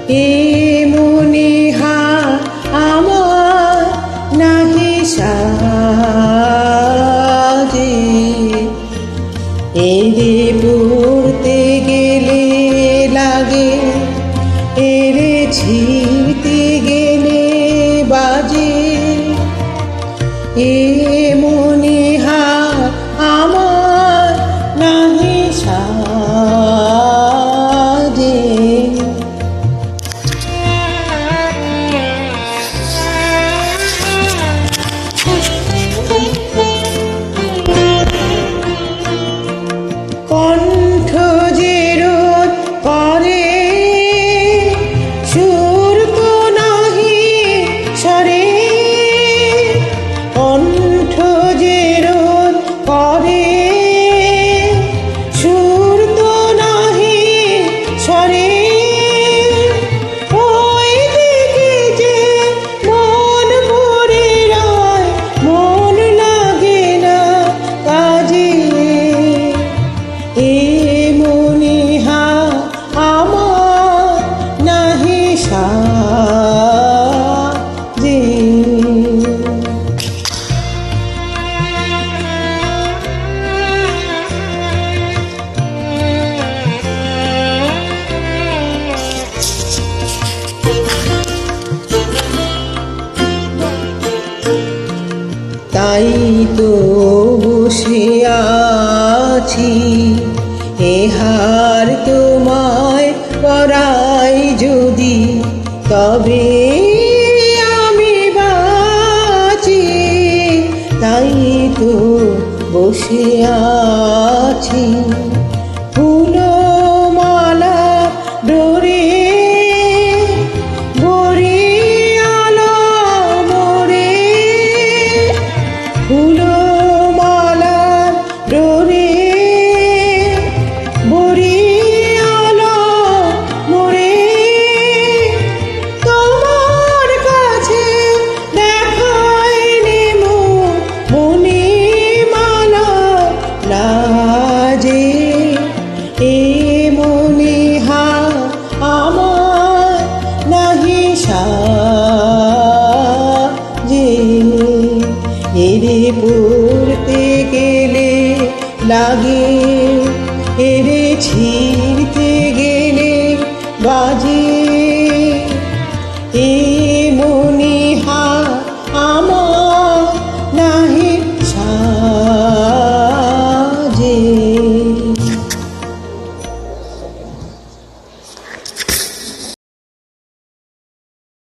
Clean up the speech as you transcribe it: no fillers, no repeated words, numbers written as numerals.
এ মনে হা আমার নাহি সাজে, এরে পড়তে গেলে লাগে, এরে ছিঁড়তে গেলে বাজে। এ মনে হা আমার নাহি সাজে। কণ্ঠ যে রোধ করে সুর তো নাহি সরে, কণ্ঠ যে রোধ করে সুর তো নাহি সরে। ওই দিকে যে মন ভরে রয়, মন লাগে না কাজে। এ মনে হা আমার নাহি সাজে। তাই তো বসে আছি, এ হার তোমায় পরাই যদি, তবে আমি বাঁচি। তাই তো বসে আছি ফুলমালা ডোরে, বরিয়ালো মোরে। ফুলমালা ডোরে, বরিয়ালো মোরে। তোমার কাছে দেখায়নি মনি মালা লাজে। এ মনে হা আমার নাহি সাজে, এরে পড়তে গেলে লাগে, এরে ছিঁড়তে গেলে বাজে।